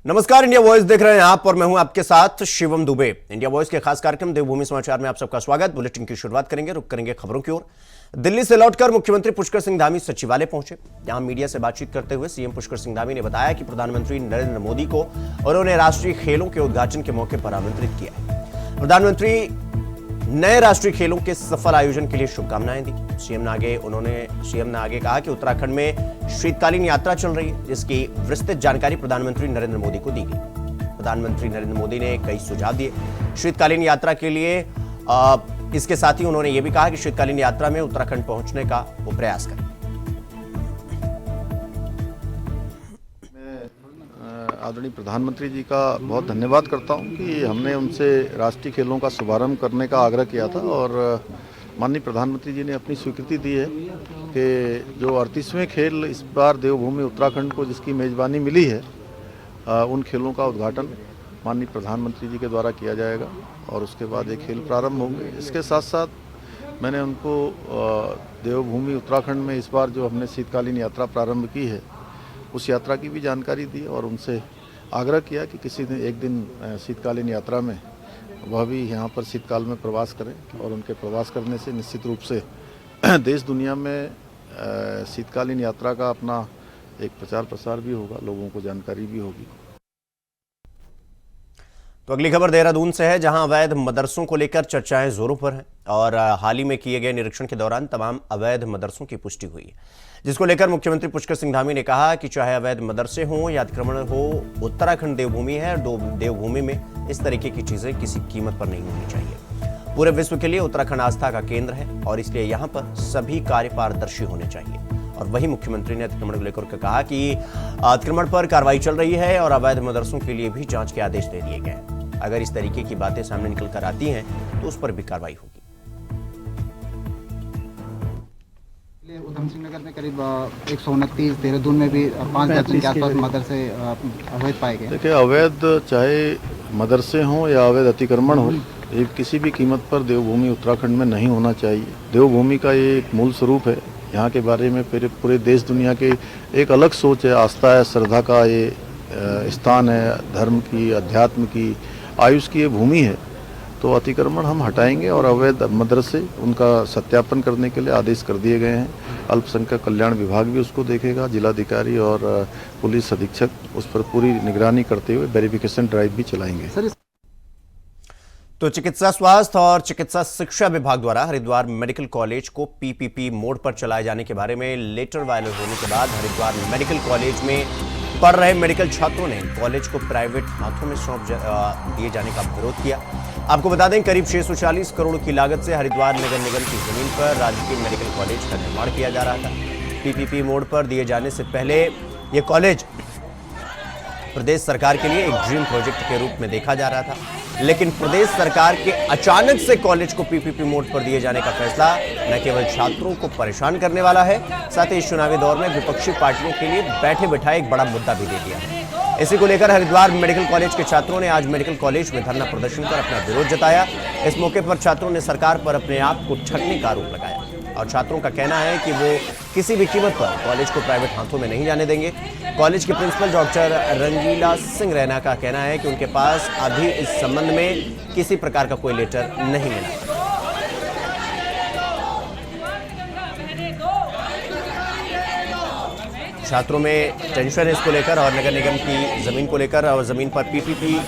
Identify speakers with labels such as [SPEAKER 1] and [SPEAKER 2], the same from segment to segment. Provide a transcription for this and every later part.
[SPEAKER 1] नमस्कार, India voice देख रहे हैं आप और मैं हूं आपके साथ शिवम दुबे। इंडिया वॉइस के खास कार्यक्रम देवभूमि समाचार में आप सबका स्वागत। बुलेटिन की शुरुआत करेंगे, रुक करेंगे खबरों की ओर। दिल्ली से लौटकर मुख्यमंत्री पुष्कर सिंह धामी सचिवालय पहुंचे। यहां मीडिया से बातचीत करते हुए सीएम पुष्कर सिंह धामी ने बताया कि प्रधानमंत्री नरेंद्र मोदी को उन्होंने राष्ट्रीय खेलों के उद्घाटन के मौके पर आमंत्रित किया। प्रधानमंत्री नए राष्ट्रीय खेलों के सफल आयोजन के लिए शुभकामनाएं दी। सीएम ने आगे कहा कि उत्तराखंड में शीतकालीन यात्रा चल रही है, जिसकी विस्तृत जानकारी प्रधानमंत्री नरेंद्र मोदी को दी गई। प्रधानमंत्री नरेंद्र मोदी ने कई सुझाव दिए शीतकालीन यात्रा के लिए। इसके साथ ही उन्होंने यह भी कहा कि शीतकालीन यात्रा में उत्तराखंड पहुंचने का वो प्रयास करें।
[SPEAKER 2] आदरणीय प्रधानमंत्री जी का बहुत धन्यवाद करता हूं कि हमने उनसे राष्ट्रीय खेलों का शुभारंभ करने का आग्रह किया था और माननीय प्रधानमंत्री जी ने अपनी स्वीकृति दी है कि जो 38वें खेल इस बार देवभूमि उत्तराखंड को जिसकी मेज़बानी मिली है, उन खेलों का उद्घाटन माननीय प्रधानमंत्री जी के द्वारा किया जाएगा और उसके बाद ये खेल प्रारंभ होंगे। इसके साथ साथ मैंने उनको देवभूमि उत्तराखंड में इस बार जो हमने शीतकालीन यात्रा प्रारंभ की है, उस यात्रा की भी जानकारी दी और उनसे आग्रह किया कि किसी दिन एक दिन शीतकालीन यात्रा में वह भी यहाँ पर शीतकाल में प्रवास करें और उनके प्रवास करने से निश्चित रूप से देश दुनिया में शीतकालीन यात्रा का अपना एक प्रचार प्रसार भी होगा, लोगों को जानकारी भी होगी।
[SPEAKER 1] तो अगली खबर देहरादून से है, जहां अवैध मदरसों को लेकर चर्चाएं जोरों पर हैं और हाल ही में किए गए निरीक्षण के दौरान तमाम अवैध मदरसों की पुष्टि हुई है, जिसको लेकर मुख्यमंत्री पुष्कर सिंह धामी ने कहा कि चाहे अवैध मदरसे हों या अतिक्रमण हो, उत्तराखंड देवभूमि है और देवभूमि में इस तरीके की चीजें किसी कीमत पर नहीं होनी चाहिए। पूरे विश्व के लिए उत्तराखंड आस्था का केंद्र है और इसलिए यहाँ पर सभी कार्य पारदर्शी होने चाहिए। और वहीं मुख्यमंत्री ने अतिक्रमण को लेकर कहा कि अतिक्रमण पर कार्रवाई चल रही है और अवैध मदरसों के लिए भी जांच के आदेश दे दिए गए हैं। अगर इस तरीके की बातें सामने निकल कर आती हैं तो उस पर भी कार्रवाई होगी।
[SPEAKER 3] उधम सिंह नगर में करीब 129, देहरादून में भी 5 दर्जन के आसपास मदरसे अवैध पाए गए।
[SPEAKER 2] देखिए, अवैध चाहे मदरसे हों या अवैध अतिक्रमण हो, ये किसी भी कीमत पर देवभूमि उत्तराखंड में नहीं होना चाहिए। देवभूमि का ये एक मूल स्वरूप है। यहाँ के बारे में पूरे देश दुनिया के एक अलग सोच है, आस्था है, श्रद्धा का ये स्थान है, धर्म की, अध्यात्म की, आयुष की ये भूमि है। तो अतिक्रमण हम हटाएंगे और अवैध मदरसे उनका सत्यापन करने के लिए आदेश कर दिए गए हैं। अल्पसंख्यक कल्याण विभाग भी उसको देखेगा, जिलाधिकारी और पुलिस अधीक्षक उस पर पूरी निगरानी करते हुए वेरिफिकेशन ड्राइव भी चलाएंगे।
[SPEAKER 1] तो चिकित्सा स्वास्थ्य और चिकित्सा शिक्षा विभाग द्वारा हरिद्वार मेडिकल कॉलेज को पीपीपी मोड पर चलाए जाने के बारे में लेटर वायरल होने के बाद हरिद्वार मेडिकल कॉलेज में पढ़ रहे मेडिकल छात्रों ने कॉलेज को प्राइवेट हाथों में सौंप दिए जाने का विरोध किया। आपको बता दें, करीब 640 करोड़ की लागत से हरिद्वार नगर निगम की जमीन पर राजकीय मेडिकल कॉलेज का निर्माण किया जा रहा था। पीपीपी मोड पर दिए जाने से पहले ये कॉलेज प्रदेश सरकार के लिए एक ड्रीम प्रोजेक्ट के रूप में देखा जा रहा था, लेकिन प्रदेश सरकार के अचानक से कॉलेज को पीपीपी मोड पर दिए जाने का फैसला न केवल छात्रों को परेशान करने वाला है, साथ ही इस चुनावी दौर में विपक्षी पार्टियों के लिए बैठे बिठाए एक बड़ा मुद्दा भी दे दिया है। इसी को लेकर हरिद्वार मेडिकल कॉलेज के छात्रों ने आज मेडिकल कॉलेज में धरना प्रदर्शन कर अपना विरोध जताया। इस मौके पर छात्रों ने सरकार पर अपने आप को ठगने का आरोप लगाया और छात्रों का कहना है कि वो किसी भी कीमत पर कॉलेज को प्राइवेट हाथों में नहीं जाने देंगे। कॉलेज के प्रिंसिपल डॉक्टर रंगीला सिंह रैना का कहना है कि उनके पास अभी इस संबंध में किसी प्रकार का कोई लेटर नहीं मिला। छात्रों में टेंशन है इसको लेकर और नगर निगम की जमीन को लेकर और जमीन पर पीपीपी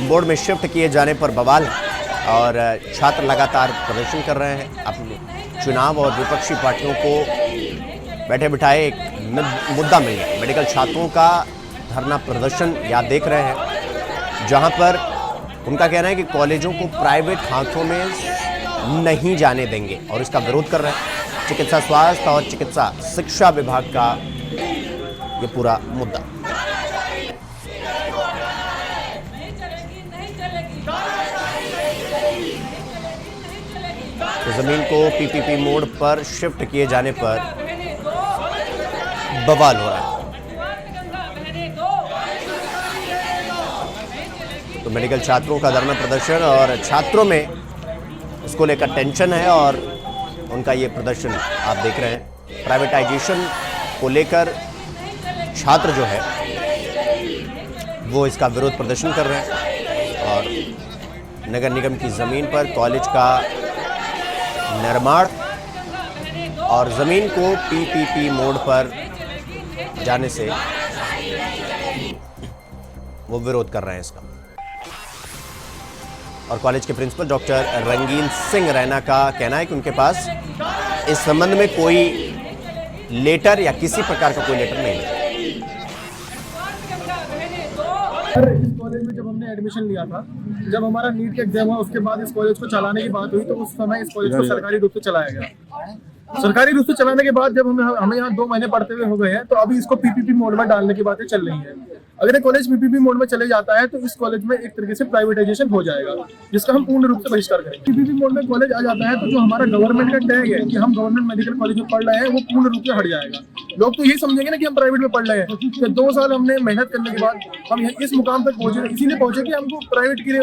[SPEAKER 1] बोर्ड में शिफ्ट किए जाने पर बवाल है और छात्र लगातार प्रदर्शन कर रहे हैं। अपने चुनाव और विपक्षी पार्टियों को बैठे बिठाए एक मुद्दा मिल गया। मेडिकल छात्रों का धरना प्रदर्शन या देख रहे हैं, जहां पर उनका कहना है कि कॉलेजों को प्राइवेट हाथों में नहीं जाने देंगे और इसका विरोध कर रहे हैं। चिकित्सा स्वास्थ्य और चिकित्सा शिक्षा विभाग का ये पूरा मुद्दा। तो जमीन को पीपीपी मोड पर शिफ्ट किए जाने पर बवाल हो रहा है। तो मेडिकल छात्रों का धरना प्रदर्शन और छात्रों में इसको लेकर टेंशन है और उनका ये प्रदर्शन आप देख रहे हैं। प्राइवेटाइजेशन को लेकर छात्र जो है वो इसका विरोध प्रदर्शन कर रहे हैं और नगर निगम की ज़मीन पर कॉलेज का निर्माण और ज़मीन को पीपीपी मोड पर जाने से वो विरोध कर रहे हैं इसका। और कॉलेज के प्रिंसिपल डॉक्टर रंगीन सिंह रैना का कहना है कि उनके पास इस संबंध में कोई लेटर या किसी प्रकार का कोई लेटर नहीं है।
[SPEAKER 4] इस कॉलेज में जब हमने एडमिशन लिया था, जब हमारा नीट का एग्जाम हुआ, उसके बाद इस कॉलेज को चलाने की बात हुई, तो उस समय इस कॉलेज को सरकारी रूप से चलाया गया। सरकारी रूप से चलाने के बाद जब हमें यहाँ 2 महीने पढ़ते हुए हो गए हैं, तो अभी इसको पीपीपी मोड में डालने की बातें चल रही है। अगर ये कॉलेज पीपीपी मोड में चले जाता है तो इस कॉलेज में एक तरीके से प्राइवेटाइजेशन हो जाएगा, जिसका हम पूर्ण रूप से बहिष्कार करेंगे। पीपीपी मोड में कॉलेज आ जाता है तो जो हमारा गवर्नमेंट का टैग है कि हम गवर्नमेंट मेडिकल कॉलेज में पढ़ रहे हैं, वो पूर्ण रूप से हट जाएगा। लोग तो यही समझेंगे ना कि हम प्राइवेट में पढ़ रहे हैं। कि 2 साल हमने मेहनत करने के बाद हम इस मुकाम तक पहुंचे, इसीलिए पहुंचे कि हमको प्राइवेट के लिए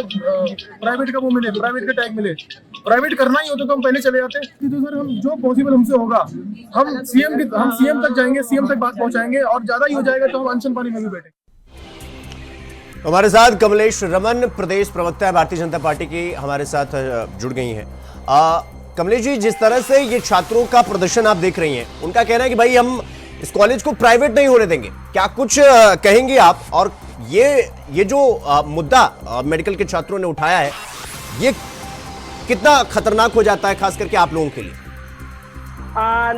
[SPEAKER 4] प्राइवेट का वो मिले, प्राइवेट का टैग मिले। प्राइवेट करना ही होता तो हम पहले चले जाते। तो सर हम जो पॉसिबल हमसे होगा हम सीएम तक जाएंगे, सीएम तक बात पहुंचाएंगे, और ज्यादा ही हो जाएगा तो हम अनशन पानी में भी बैठेंगे।
[SPEAKER 1] हमारे साथ कमलेश रमन, प्रदेश प्रवक्ता है भारतीय जनता पार्टी की, हमारे साथ जुड़ गई हैं। कमलेश जी, जिस तरह से ये छात्रों का प्रदर्शन आप देख रही हैं, उनका कहना है कि भाई हम इस कॉलेज को प्राइवेट नहीं होने देंगे, क्या कुछ कहेंगे आप? और ये जो मुद्दा मेडिकल के छात्रों ने उठाया है, ये कितना खतरनाक हो जाता है खास करके आप लोगों के लिए?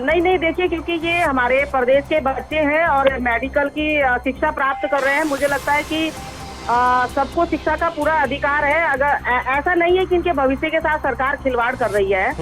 [SPEAKER 5] नहीं देखिए, क्योंकि ये हमारे प्रदेश के बच्चे हैं और मेडिकल की शिक्षा प्राप्त कर रहे हैं। मुझे लगता है कि सबको शिक्षा का पूरा अधिकार है। अगर ऐसा नहीं है कि इनके भविष्य के साथ सरकार खिलवाड़ कर रही है,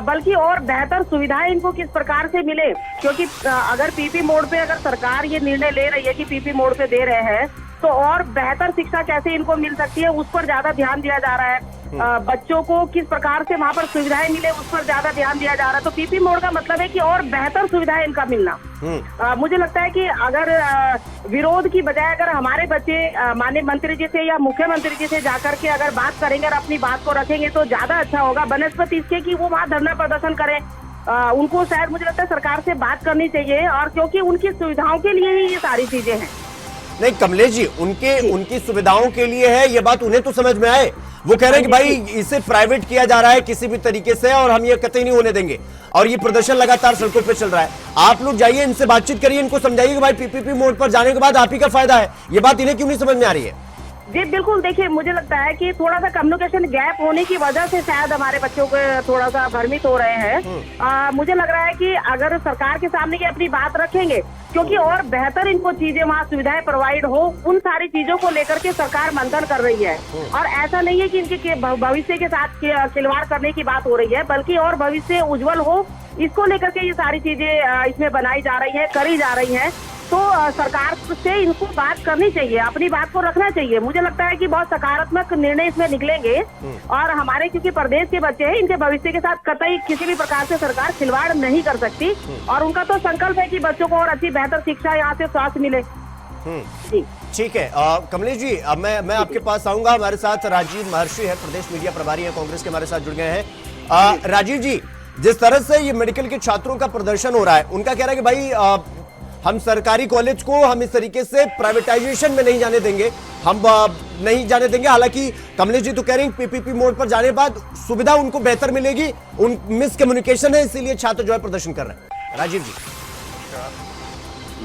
[SPEAKER 5] बल्कि और बेहतर सुविधाएं इनको किस प्रकार से मिले। क्योंकि अगर पीपी मोड पे अगर सरकार ये निर्णय ले रही है कि पीपी मोड पे दे रहे हैं, तो और बेहतर शिक्षा कैसे इनको मिल सकती है, उस पर ज्यादा ध्यान दिया जा रहा है। बच्चों को किस प्रकार से वहाँ पर सुविधाएं मिले, उस पर ज्यादा ध्यान दिया जा रहा है। तो पीपी मोड का मतलब है कि और बेहतर सुविधाएं इनका मिलना। मुझे लगता है कि अगर विरोध की बजाय अगर हमारे बच्चे माननीय मंत्री जी से या मुख्यमंत्री जी से जाकर के अगर बात करेंगे और अपनी बात को रखेंगे तो ज्यादा अच्छा होगा, बनस्पति इसके कि वो वहाँ धरना प्रदर्शन करें। उनको शायद मुझे लगता है सरकार से बात करनी चाहिए, और क्योंकि उनकी सुविधाओं के लिए ही ये सारी चीजें हैं।
[SPEAKER 1] नहीं कमलेश जी, उनकी सुविधाओं के लिए है, ये बात उन्हें तो समझ में आए। वो कह रहे हैं कि भाई इसे प्राइवेट किया जा रहा है किसी भी तरीके से, और हम ये कतई नहीं होने देंगे, और ये प्रदर्शन लगातार सड़कों पे चल रहा है। आप लोग जाइए, इनसे बातचीत करिए, इनको समझाइए कि भाई पीपीपी मोड पर जाने के बाद आप ही का फायदा है। ये बात इन्हें क्यों नहीं समझ में आ रही है?
[SPEAKER 5] जी बिल्कुल, देखिए मुझे लगता है कि थोड़ा सा कम्युनिकेशन गैप होने की वजह से शायद हमारे बच्चों को थोड़ा सा भ्रमित हो रहे हैं। मुझे लग रहा है कि अगर सरकार के सामने ये अपनी बात रखेंगे, क्योंकि और बेहतर इनको चीजें वहाँ सुविधाएं प्रोवाइड हो, उन सारी चीजों को लेकर के सरकार मंथन कर रही है। और ऐसा नहीं है कि इनके भविष्य के साथ खिलवाड़ करने की बात हो रही है, बल्कि और भविष्य उज्जवल हो, इसको लेकर के ये सारी चीजें इसमें बनाई जा रही है, करी जा रही है। तो सरकार से इनको बात करनी चाहिए, अपनी बात को रखना चाहिए। मुझे लगता है कि बहुत सकारात्मक निर्णय इसमें निकलेंगे, और हमारे क्योंकि प्रदेश के बच्चे हैं, इनके भविष्य के साथ कतई किसी भी प्रकार से सरकार खिलवाड़ नहीं कर सकती, और उनका तो संकल्प है कि बच्चों को और अच्छी बेहतर शिक्षा यहाँ से स्वास्थ्य मिले। जी
[SPEAKER 1] ठीक है कमलेश जी, अब मैं आपके पास आऊंगा। हमारे साथ राजीव महर्षि है, प्रदेश मीडिया प्रभारी है कांग्रेस के, हमारे साथ जुड़ गए हैं। राजीव जी, जिस तरह से ये मेडिकल के छात्रों का प्रदर्शन हो रहा है, उनका कह रहा है कि भाई हम सरकारी कॉलेज को हम इस तरीके से प्राइवेटाइजेशन में नहीं जाने देंगे, हम नहीं जाने देंगे। हालांकि कमलेश जी तो कह रहे हैं पीपीपी मोड पर जाने के बाद सुविधा उनको बेहतर मिलेगी, उन मिसकम्युनिकेशन है, इसीलिए छात्र जो है प्रदर्शन कर रहे हैं। राजीव जी,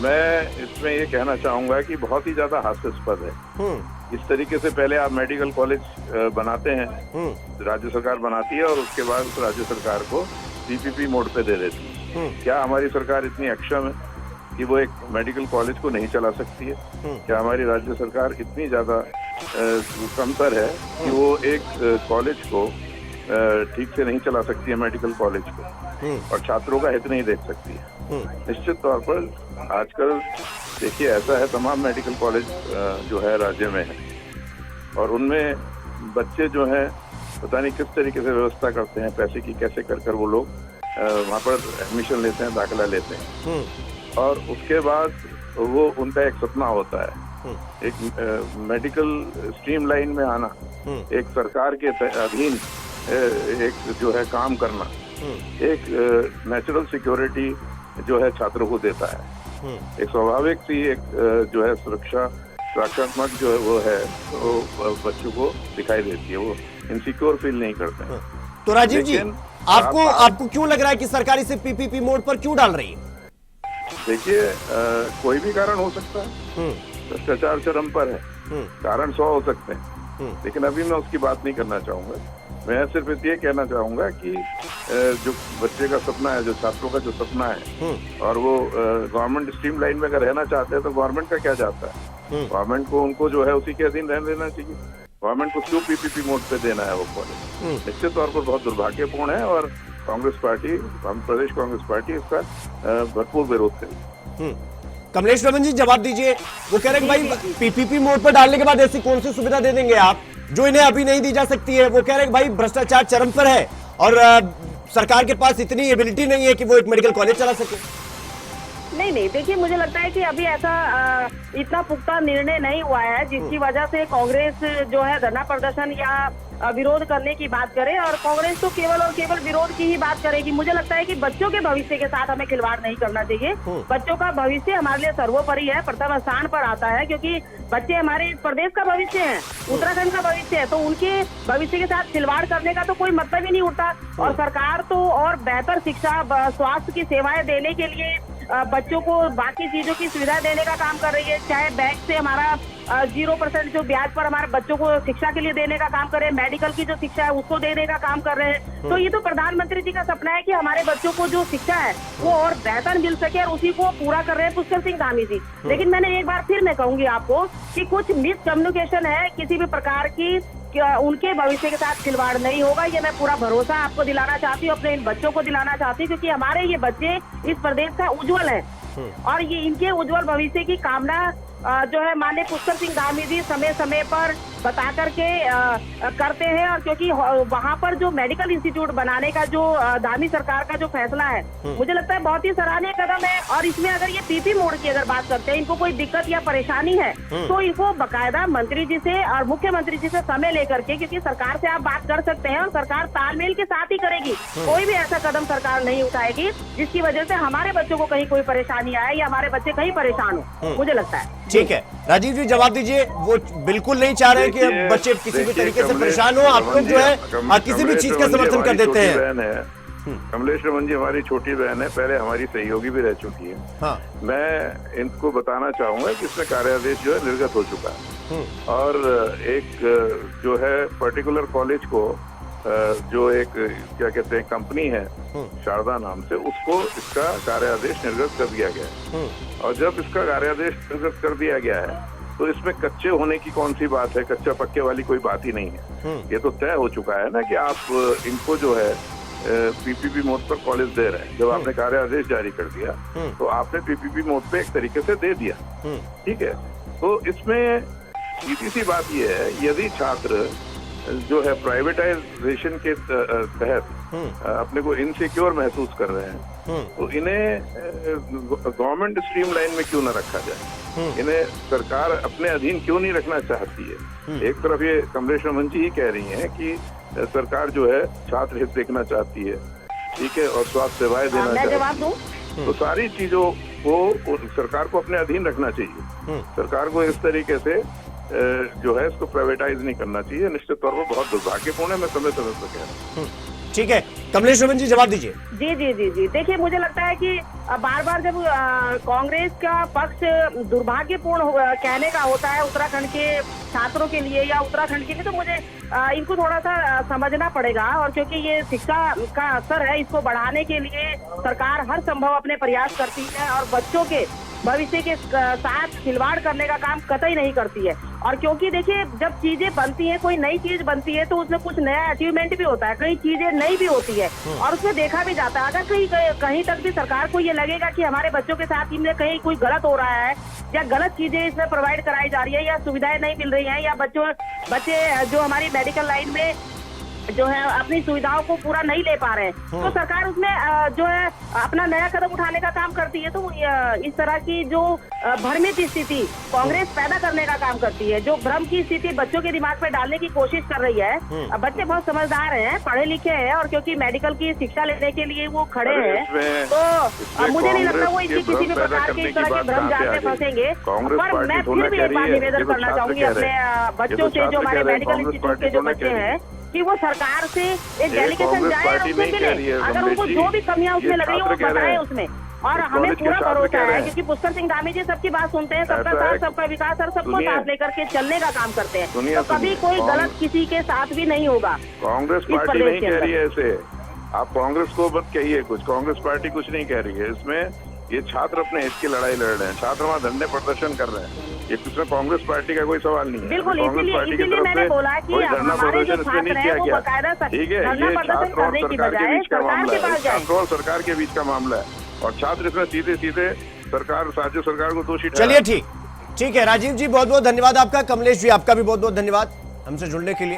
[SPEAKER 6] मैं इसमें ये कहना चाहूंगा कि बहुत ही ज्यादा हास्यास्पद है। इस तरीके से पहले आप मेडिकल कॉलेज बनाते हैं, राज्य सरकार बनाती है, और उसके बाद उस राज्य सरकार को पीपीपी मोड पे दे देती है। क्या हमारी सरकार इतनी अक्षम है कि वो एक मेडिकल कॉलेज को नहीं चला सकती है? क्या हमारी राज्य सरकार इतनी ज्यादा कमतर है कि वो एक कॉलेज को ठीक से नहीं चला सकती है, मेडिकल कॉलेज को, और छात्रों का हित नहीं देख सकती है? निश्चित तौर पर आजकल देखिए ऐसा है, तमाम मेडिकल कॉलेज जो है राज्य में है, और उनमें बच्चे जो हैं पता नहीं किस तरीके से व्यवस्था करते हैं, पैसे की कैसे कर वो लोग वहाँ पर एडमिशन लेते हैं, दाखिला लेते हैं, और उसके बाद वो उनका एक सपना होता है एक मेडिकल स्ट्रीम लाइन में आना, एक सरकार के अधीन एक जो है काम करना, एक नेचुरल सिक्योरिटी जो है छात्रों को देता है, एक स्वाभाविक सी एक जो है सुरक्षा रक्षात्मक जो है वो है, तो बच्चों को दिखाई देती है, वो इनसिक्योर फील नहीं करते हैं।
[SPEAKER 1] तो राजीव जी,
[SPEAKER 6] लेकिन
[SPEAKER 1] आपको क्यों लग रहा है कि सरकार इसे पीपीपी मोड पर क्यों डाल रही है?
[SPEAKER 6] देखिए, कोई भी कारण हो सकता है, भ्रष्टाचार चरम पर है, कारण 100 हो सकते हैं, लेकिन अभी मैं उसकी बात नहीं करना चाहूंगा। मैं सिर्फ ये कहना चाहूंगा कि जो बच्चे का सपना है, जो छात्रों का जो सपना है, और वो गवर्नमेंट स्ट्रीम लाइन में अगर रहना चाहते हैं तो गवर्नमेंट का क्या जाता है? गवर्नमेंट को उनको जो है उसी के अधीन रहने देना चाहिए। गवर्नमेंट को क्यों पीपीपी मोड पे देना है वो कॉलेज? निश्चित तौर पर बहुत दुर्भाग्यपूर्ण है और कांग्रेस पार्टी, हम प्रदेश कांग्रेस पार्टी इसका भरपूर विरोध करेगी।
[SPEAKER 1] कमलेश रमन जी, जवाब दीजिए। वो कह रहे हैं भाई पीपीपी मोड पर डालने के बाद ऐसी कौन सी सुविधा दे देंगे आप जो इन्हें अभी नहीं दी जा सकती है? वो कह रहे हैं भाई भ्रष्टाचार चरम पर है और सरकार के पास इतनी एबिलिटी नहीं है कि वो एक मेडिकल कॉलेज चला सके।
[SPEAKER 5] नहीं, देखिए मुझे लगता है कि अभी ऐसा इतना पुख्ता निर्णय नहीं हुआ है जिसकी वजह से कांग्रेस जो है धरना प्रदर्शन या विरोध करने की बात करे, और कांग्रेस तो केवल और केवल विरोध की ही बात करेगी। मुझे लगता है कि बच्चों के भविष्य के साथ हमें खिलवाड़ नहीं करना चाहिए। बच्चों का भविष्य हमारे लिए सर्वोपरि है, प्रथम स्थान पर आता है, क्योंकि बच्चे हमारे प्रदेश का भविष्य है, उत्तराखंड का भविष्य है, तो उनके भविष्य के साथ खिलवाड़ करने का तो कोई मतलब ही नहीं उठता। और सरकार तो और बेहतर शिक्षा, स्वास्थ्य की सेवाएं देने के लिए बच्चों को बाकी चीजों की सुविधा देने का काम कर रही है। चाहे बैंक से हमारा 0% जो ब्याज पर हमारे बच्चों को शिक्षा के लिए देने का काम कर रहे हैं, मेडिकल की जो शिक्षा है उसको देने का काम कर रहे हैं। तो ये तो प्रधानमंत्री जी का सपना है कि हमारे बच्चों को जो शिक्षा है वो और बेहतर मिल सके, और उसी को पूरा कर रहे हैं पुष्कर सिंह धामी जी। लेकिन मैंने एक बार फिर मैं कहूंगी आपको कि कुछ मिसकम्युनिकेशन है, किसी भी प्रकार की उनके भविष्य के साथ खिलवाड़ नहीं होगा। ये मैं पूरा भरोसा आपको दिलाना चाहती हूँ, अपने इन बच्चों को दिलाना चाहती हूँ, क्योंकि हमारे ये बच्चे इस प्रदेश का उज्जवल है और ये इनके उज्जवल भविष्य की कामना जो है माननीय पुष्कर सिंह धामी जी समय समय पर बता करके करते हैं। और क्योंकि वहाँ पर जो मेडिकल इंस्टीट्यूट बनाने का जो धामी सरकार का जो फैसला है, मुझे लगता है बहुत ही सराहनीय कदम है। और इसमें अगर ये पीपी मोड की अगर बात करते हैं, इनको कोई दिक्कत या परेशानी है तो इनको बकायदा मंत्री जी से और मुख्यमंत्री जी से समय लेकर के, क्योंकि सरकार से आप बात कर सकते हैं और सरकार तालमेल के साथ ही करेगी। कोई भी ऐसा कदम सरकार नहीं उठाएगी जिसकी वजह से हमारे बच्चों को कहीं कोई परेशानी आए या हमारे बच्चे कहीं परेशान हो, मुझे लगता है।
[SPEAKER 1] ठीक है, राजीव जी जवाब दीजिए। वो बिल्कुल नहीं चाह रहे कि बच्चे किसी भी तरीके से परेशान हो। आप लोग जो है किसी भी चीज का समर्थन कर देते हैं।
[SPEAKER 6] कमलेश रमन जी हमारी छोटी बहन है, पहले हमारी सहयोगी भी रह चुकी है। हाँ। मैं इनको बताना चाहूंगा कि इसमें कार्यादेश जो है निर्गत हो चुका है, और एक जो है पर्टिकुलर कॉलेज को जो एक क्या कहते हैं कंपनी है शारदा नाम से, उसको इसका कार्यादेश निर्गत कर दिया गया है। और जब इसका कार्यादेश निर्गत कर दिया गया है तो इसमें कच्चे होने की कौन सी बात है? कच्चा पक्के वाली कोई बात ही नहीं है। ये तो तय हो चुका है ना कि आप इनको जो है पीपीपी मोड पर कॉलेज दे रहे हैं। जब आपने कार्यादेश जारी कर दिया तो आपने पीपीपी मोड पे एक तरीके से दे दिया, ठीक है। तो इसमें सीधी सी बात यह है, यदि छात्र जो है प्राइवेटाइजेशन के तहत अपने को इनसिक्योर महसूस कर रहे हैं तो इन्हें गवर्नमेंट स्ट्रीम लाइन में क्यों न रखा जाए? इन्हें सरकार अपने अधीन क्यों नहीं रखना चाहती है? एक तरफ ये कमलेश रमन जी ही कह रही हैं कि सरकार जो है छात्र हित देखना चाहती है, ठीक है, और स्वास्थ्य सेवाएं देना चाहती है। तो सारी चीजों को सरकार को अपने अधीन रखना चाहिए। सरकार को इस तरीके से जो है इसको प्राइवेटाइज नहीं करना चाहिए। निश्चित तौर पर बहुत दुर्भाग्यपूर्ण है, मैं समय समय पर कह रहा हूँ।
[SPEAKER 1] ठीक है, कमलेश रमन जी जवाब दीजिए।
[SPEAKER 5] जी। देखिए मुझे लगता है कि बार बार जब कांग्रेस का पक्ष दुर्भाग्यपूर्ण कहने का होता है उत्तराखंड के छात्रों के लिए या उत्तराखंड के लिए, तो मुझे इनको थोड़ा सा समझना पड़ेगा। और क्योंकि ये शिक्षा का असर है, इसको बढ़ाने के लिए सरकार हर संभव अपने प्रयास करती है और बच्चों के भविष्य के साथ खिलवाड़ करने का काम कतई नहीं करती है। और क्योंकि देखिए जब चीजें बनती हैं, कोई नई चीज बनती है तो उसमें कुछ नया अचीवमेंट भी होता है, कई चीजें नई भी होती है और उसमें देखा भी जाता है। अगर कहीं तक भी सरकार को ये लगेगा कि हमारे बच्चों के साथ इनमें कहीं कोई गलत हो रहा है या गलत चीजें इसमें प्रोवाइड कराई जा रही है या सुविधाएं नहीं मिल रही हैं या बच्चे जो हमारी मेडिकल लाइन में जो है अपनी सुविधाओं को पूरा नहीं ले पा रहे हैं, तो सरकार उसमें जो है अपना नया कदम उठाने का काम करती है। तो इस तरह की जो भ्रमित स्थिति कांग्रेस पैदा करने का काम करती है, जो भ्रम की स्थिति बच्चों के दिमाग पे डालने की कोशिश कर रही है। बच्चे बहुत समझदार हैं, पढ़े लिखे हैं, और क्योंकि मेडिकल की शिक्षा लेने के लिए वो खड़े हैं, तो मुझे नहीं लगता वो इसकी किसी भी प्रकार के इस तरह के भ्रम जाल में फंसेंगे। पर मैं फिर भी एक बार निवेदन करना चाहूंगी अपने बच्चों से, जो हमारे मेडिकल इंस्टीट्यूट के जो बच्चे हैं, कि वो सरकार से एक डेलीगेशन जाए और उसमें मिले, अगर उनको जो भी कमियां उसमें लग रही है वो बताएं उसमें। और हमें पूरा भरोसा है, क्योंकि पुष्कर सिंह धामी जी सबकी बात सुनते हैं, सबका साथ सबका विकास और सबको साथ लेकर के चलने का काम करते हैं, तो कभी कोई गलत किसी के साथ भी नहीं होगा।
[SPEAKER 6] कांग्रेस पार्टी नहीं कह रही है ऐसे, आप कांग्रेस को मत कहिए कुछ, कांग्रेस पार्टी कुछ नहीं कह रही है इसमें। ये छात्र अपने हित की लड़ाई लड़ रहे हैं, छात्र वहाँ धरने प्रदर्शन कर रहे हैं, ये इसमें कांग्रेस पार्टी का कोई सवाल नहीं है।
[SPEAKER 5] बिल्कुल, इसीलिए मैंने बोला कि हमारे जो छात्र हैं वो बकायदा
[SPEAKER 6] ठीक है, ये छात्र और सरकार के बीच का मामला है, छात्र और सरकार के बीच का मामला है, और छात्र इसमें सीधे सीधे सरकार, राज्य सरकार को दोषी।
[SPEAKER 1] चलिए ठीक है राजीव जी, बहुत बहुत धन्यवाद आपका। कमलेश जी, आपका भी बहुत बहुत धन्यवाद हमसे जुड़ने के लिए।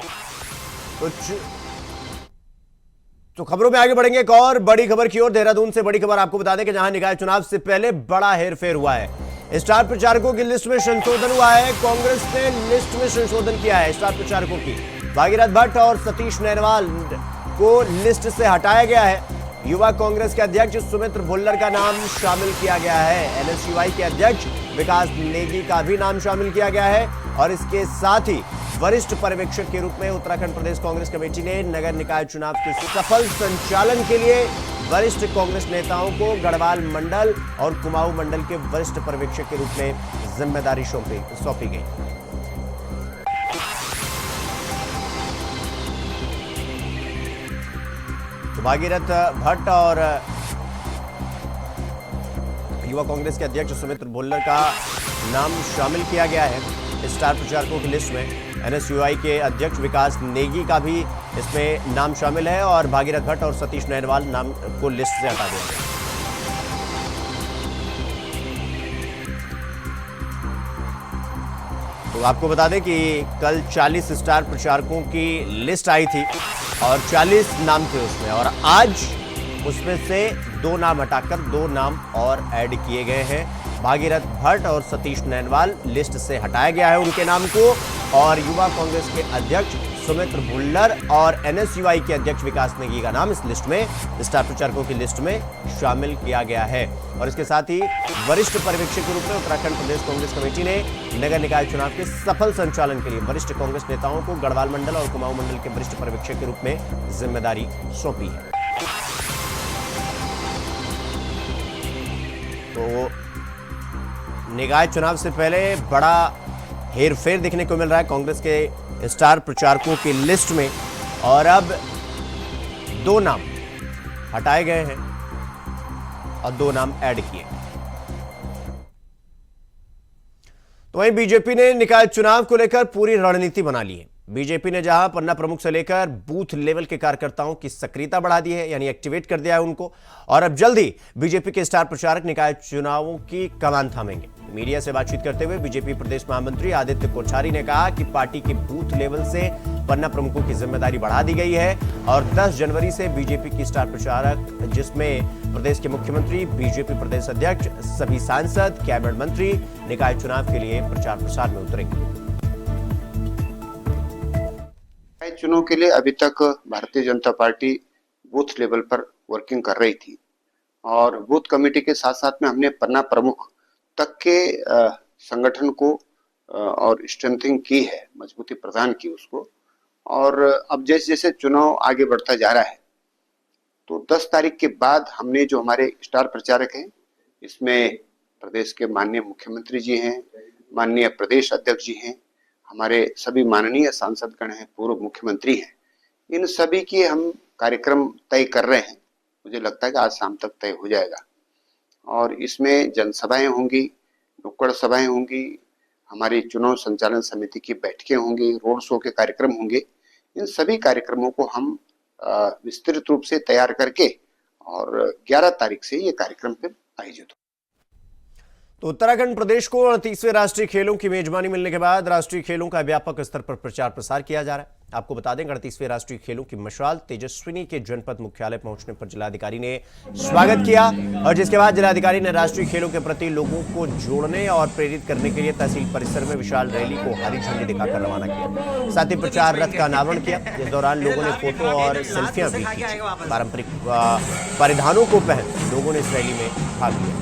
[SPEAKER 1] तो खबरों में आगे बढ़ेंगे एक और बड़ी खबर की ओर। देहरादून से बड़ी खबर आपको बता दें कि जहां निकाय चुनाव से पहले बड़ा हेरफेर हुआ है। स्टार प्रचारकों की लिस्ट में संशोधन हुआ है। कांग्रेस ने लिस्ट में संशोधन किया है स्टार प्रचारकों की। भागीरथ भट्ट और सतीश नैनवाल को लिस्ट से हटाया गया है। युवा कांग्रेस के अध्यक्ष सुमित्र भुल्लर का नाम शामिल किया गया है। एनएसयूआई के अध्यक्ष विकास नेगी का भी नाम शामिल किया गया है। और इसके साथ ही वरिष्ठ पर्यवेक्षक के रूप में उत्तराखंड प्रदेश कांग्रेस कमेटी ने नगर निकाय चुनाव के सफल संचालन के लिए वरिष्ठ कांग्रेस नेताओं को गढ़वाल मंडल और कुमाऊं मंडल के वरिष्ठ पर्यवेक्षक के रूप में जिम्मेदारी सौंपी गई। तो भागीरथ भट्ट और युवा कांग्रेस के अध्यक्ष सुमित्र भुल्लर का नाम शामिल किया गया है स्टार प्रचारकों की लिस्ट में। एनएसयूआई के अध्यक्ष विकास नेगी का भी इसमें नाम शामिल है और भागीरथ भट्ट और सतीश नैनवाल नाम को लिस्ट से हटा दिया गया। तो आपको बता दें कि कल 40 स्टार प्रचारकों की लिस्ट आई थी और 40 नाम थे उसमें, और आज उसमें से 2 नाम हटाकर 2 नाम और ऐड किए गए हैं। भागीरथ भट्ट और सतीश नैनवाल लिस्ट से हटाया गया है उनके नाम को, और युवा कांग्रेस के अध्यक्ष सुमित्र भुल्लर और एनएसयूआई के अध्यक्ष विकास नेगी का नाम इस लिस्ट में, स्टार प्रचारकों की लिस्ट में शामिल किया गया है। और इसके साथ ही वरिष्ठ पर्यवेक्षक के रूप में उत्तराखंड प्रदेश कांग्रेस कमेटी ने नगर निकाय चुनाव के सफल संचालन के लिए वरिष्ठ कांग्रेस नेताओं को गढ़वाल मंडल और कुमाऊं मंडल के वरिष्ठ पर्यवेक्षक के रूप में जिम्मेदारी सौंपी है। तो निकाय चुनाव से पहले बड़ा हेरफेर देखने को मिल रहा है कांग्रेस के स्टार प्रचारकों की लिस्ट में, और अब 2 नाम हटाए गए हैं और 2 नाम ऐड किए। तो वहीं बीजेपी ने निकाय चुनाव को लेकर पूरी रणनीति बना ली है। बीजेपी ने जहां पन्ना प्रमुख से लेकर बूथ लेवल के कार्यकर्ताओं की सक्रियता बढ़ा दी है, यानी एक्टिवेट कर दिया है उनको, और अब जल्द ही बीजेपी के स्टार प्रचारक निकाय चुनावों की कमान थामेंगे। मीडिया से बातचीत करते हुए बीजेपी प्रदेश महामंत्री आदित्य कोठारी ने कहा कि पार्टी के बूथ लेवल से पन्ना प्रमुखों की जिम्मेदारी बढ़ा दी गई है और 10 जनवरी से बीजेपी की स्टार प्रचारक, जिसमें प्रदेश के मुख्यमंत्री, बीजेपी प्रदेश अध्यक्ष, सभी सांसद, कैबिनेट मंत्री निकाय चुनाव के लिए प्रचार प्रसार में उतरेंगे।
[SPEAKER 7] चुनाव के लिए अभी तक Bharatiya Janata party booth level पर वर्किंग कर रही थी, और बूथ कमेटी के साथ साथ में हमने पन्ना प्रमुख तक के संगठन को और स्ट्रेंथिंग की है, मजबूती प्रदान की उसको। और अब जैसे जैसे चुनाव आगे बढ़ता जा रहा है, तो 10 तारीख के बाद हमने जो हमारे स्टार प्रचारक हैं, इसमें प्रदेश के माननीय मुख्यमंत्री जी हैं, माननीय प्रदेश अध्यक्ष जी हैं, हमारे सभी माननीय सांसदगण हैं, पूर्व मुख्यमंत्री हैं, इन सभी के हम कार्यक्रम तय कर रहे हैं। मुझे लगता है कि आज शाम तक तय हो जाएगा, और इसमें जनसभाएं होंगी, नुक्कड़ सभाएं होंगी, हमारी चुनाव संचालन समिति की बैठकें होंगी, रोड शो के कार्यक्रम होंगे। इन सभी कार्यक्रमों को हम विस्तृत रूप से तैयार करके, और 11 तारीख से ये कार्यक्रम फिर आयोजित हो।
[SPEAKER 1] तो उत्तराखंड प्रदेश को 38वें राष्ट्रीय खेलों की मेजबानी मिलने के बाद राष्ट्रीय खेलों का व्यापक स्तर पर प्रचार प्रसार किया जा रहा है। आपको बता दें 38वें राष्ट्रीय खेलों की मशाल तेजस्विनी के जनपद मुख्यालय पहुंचने पर जिलाधिकारी ने स्वागत किया और जिसके बाद जिलाधिकारी ने राष्ट्रीय खेलों के प्रति लोगों को जोड़ने और प्रेरित करने के लिए तहसील परिसर में विशाल रैली को हरी झंडी दिखाकर रवाना किया। साथ ही प्रचार रथ का अनावरण किया। इस दौरान लोगों ने फोटो और सेल्फियां भी खींची। पारंपरिक परिधानों को पहन लोगों ने इस रैली में भाग लिया।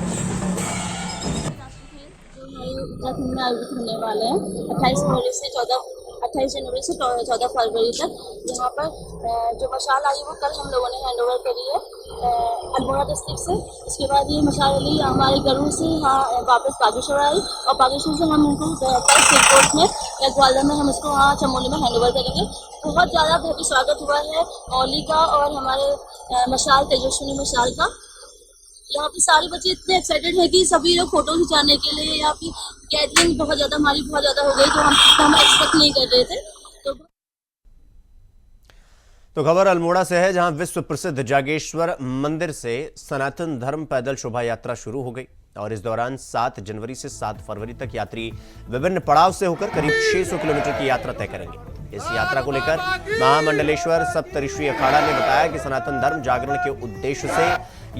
[SPEAKER 8] उत्तराखंड में आयोजित होने वाले हैं 28 जनवरी से 14 फरवरी तक। यहाँ पर जो मशाल आई वो कल हम लोगों ने हैंड ओवर करी है अल्मोड़ा डिस्ट्रिक्ट से। उसके बाद ये मशाल रैली हमारे गरुड़ से यहाँ वापस बागेश्वर आई और बागेश्वर से हम उनको कल सिरकोट में या ग्वालियर में हम इसको वहाँ चमोली में हैंड ओवर करेंगे। बहुत ज़्यादा भव्य स्वागत हुआ है मौली का और हमारे मशाल तेजस्विनी मशाल का। यहाँ पे सारे बच्चे इतने एक्साइटेड है कि सभी लोग फोटो खिंचाने के लिए यहाँ की गैदरिंग बहुत ज़्यादा हमारी बहुत ज़्यादा हो गई जो हम एक्सपेक्ट नहीं कर रहे थे।
[SPEAKER 1] तो खबर अल्मोड़ा से है, जहां विश्व प्रसिद्ध जागेश्वर मंदिर से सनातन धर्म पैदल शोभा यात्रा शुरू हो गई और इस दौरान 7 जनवरी से 7 फरवरी तक यात्री विभिन्न पड़ाव से होकर करीब 600 किलोमीटर की यात्रा तय करेंगे। इस यात्रा को लेकर महामंडलेश्वर सप्तऋषि अखाड़ा ने बताया कि सनातन धर्म जागरण के उद्देश्य से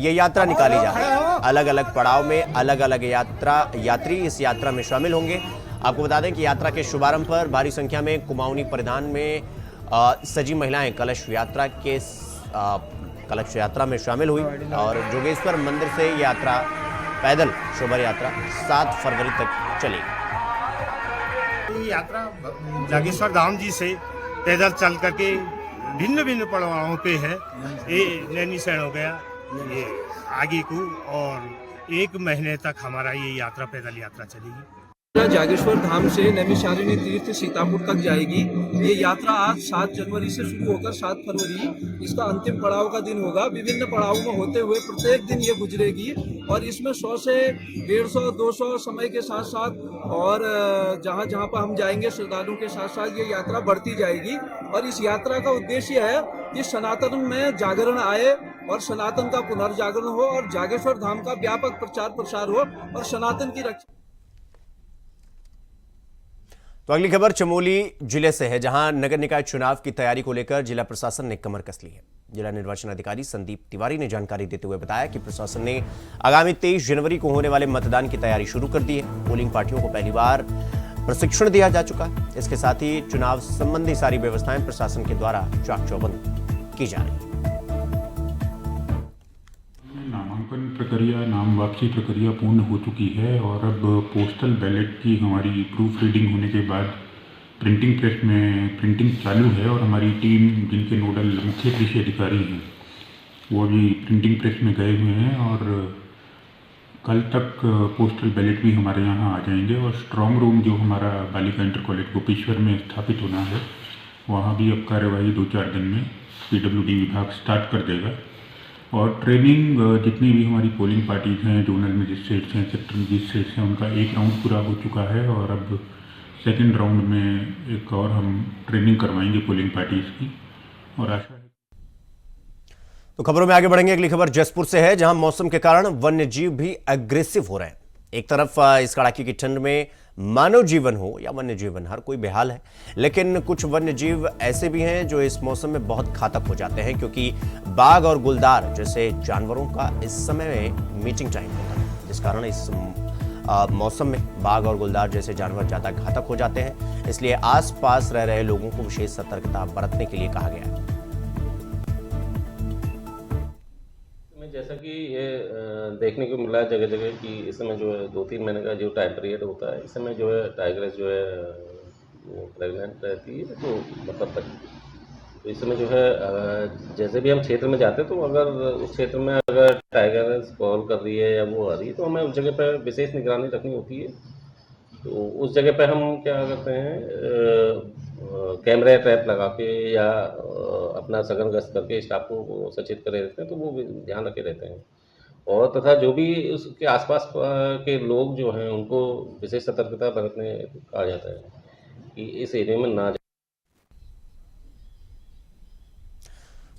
[SPEAKER 1] ये यात्रा निकाली जा रही है। अलग अलग पड़ाव में अलग अलग यात्री इस यात्रा में शामिल होंगे। आपको बता दें कि यात्रा के शुभारंभ पर भारी संख्या में कुमाऊनी परिधान में सजी महिलाएं कलश यात्रा में शामिल हुई और जोगेश्वर मंदिर से यात्रा पैदल शोभा यात्रा 7 फरवरी तक चलेगी।
[SPEAKER 9] यात्रा जागेश्वर धाम जी से पैदल चल करके भिन्न भिन्न पड़ावों पे है। ये नैनीसैण हो गया, ये आगे को, और 1 महीने तक हमारा ये यात्रा पैदल यात्रा चलेगी।
[SPEAKER 10] जागेश्वर धाम से नैमिषारण्य तीर्थ सीतापुर तक जाएगी। ये यात्रा आज 7 जनवरी से शुरू होकर 7 फरवरी इसका अंतिम पड़ाव का दिन होगा। विभिन्न पड़ावों में होते हुए प्रत्येक दिन ये गुजरेगी और इसमें 100 से 150 200 समय के साथ साथ और जहाँ जहाँ पर हम जाएंगे श्रद्धालुओं के साथ साथ ये यात्रा बढ़ती जाएगी। और इस यात्रा का उद्देश्य है कि सनातन में जागरण आए और सनातन का पुनर्जागरण हो और जागेश्वर धाम का व्यापक प्रचार प्रसार हो और सनातन की रक्षा।
[SPEAKER 1] तो अगली खबर चमोली जिले से है, जहां नगर निकाय चुनाव की तैयारी को लेकर जिला प्रशासन ने कमर कस ली है। जिला निर्वाचन अधिकारी संदीप तिवारी ने जानकारी देते हुए बताया कि प्रशासन ने आगामी 23 जनवरी को होने वाले मतदान की तैयारी शुरू कर दी है। पोलिंग पार्टियों को पहली बार प्रशिक्षण दिया जा चुका है। इसके साथ ही चुनाव संबंधी सारी व्यवस्थाएं प्रशासन के द्वारा चाक चौबंद की जा रही है।
[SPEAKER 11] नामांकन प्रक्रिया, नाम वापसी प्रक्रिया पूर्ण हो चुकी है और अब पोस्टल बैलेट की हमारी प्रूफ रीडिंग होने के बाद प्रिंटिंग प्रेस में प्रिंटिंग चालू है और हमारी टीम, जिनके नोडल मुख्य कृषि अधिकारी हैं, वो अभी प्रिंटिंग प्रेस में गए हुए हैं और कल तक पोस्टल बैलेट भी हमारे यहाँ आ जाएंगे। और स्ट्रॉन्ग रूम जो हमारा बालिका इंटर कॉलेज गोपेश्वर में स्थापित होना है, वहाँ भी अब कार्यवाही 2-4 दिन में PWD विभाग स्टार्ट कर देगा। और ट्रेनिंग जितनी भी हमारी पोलिंग पार्टीज हैं, जोनल मजिस्ट्रेट्स हैं, सेक्टर मजिस्ट्रेट्स हैं, उनका 1 राउंड पूरा हो चुका है और अब 2nd राउंड में एक और हम ट्रेनिंग करवाएंगे पोलिंग पार्टीज की और आशा है।
[SPEAKER 1] तो खबरों में आगे बढ़ेंगे। अगली खबर जसपुर से है, जहां मौसम के कारण वन्य जीव भी अग्रेसिव हो रहे हैं। एक तरफ इस कड़ाके की ठंड में मानव जीवन हो या वन्य जीवन, हर कोई बेहाल है, लेकिन कुछ वन्य जीव ऐसे भी हैं जो इस मौसम में बहुत घातक हो जाते हैं, क्योंकि बाघ और गुलदार जैसे जानवरों का इस समय में मीटिंग टाइम होता है, जिस कारण इस मौसम में बाघ और गुलदार जैसे जानवर ज्यादा घातक हो जाते हैं। इसलिए आसपास रह रहे लोगों को विशेष सतर्कता बरतने के लिए कहा गया है।
[SPEAKER 12] जैसा कि ये देखने को मिला है जगह जगह कि इस समय जो है 2-3 महीने का जो टाइम पीरियड होता है, इस समय जो है टाइगर्स जो है वो प्रेगनेंट रहती है, तो मतलब तो इस समय जो है जैसे भी हम क्षेत्र में जाते हैं तो अगर उस क्षेत्र में अगर टाइगर्स कॉल कर रही है या वो आ रही है तो हमें उस जगह पर विशेष निगरानी रखनी होती है। तो उस जगह पर हम क्या करते हैं, कैमरा ट्रैप लगा के या अपना सघन गश्त करके स्टाफ को सचेत करे रहते हैं, तो वो भी ध्यान रखे रहते हैं। और तथा जो भी उसके आसपास के लोग जो हैं उनको विशेष सतर्कता बरतने कहा जाता है कि इस एरिया में ना जाए।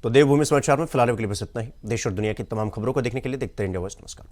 [SPEAKER 1] तो देवभूमि समाचार में फिलहाल के लिए बस इतना ही। देश और दुनिया की तमाम खबरों को देखने के लिए देखते रहिए इंडिया वॉइस। नमस्कार।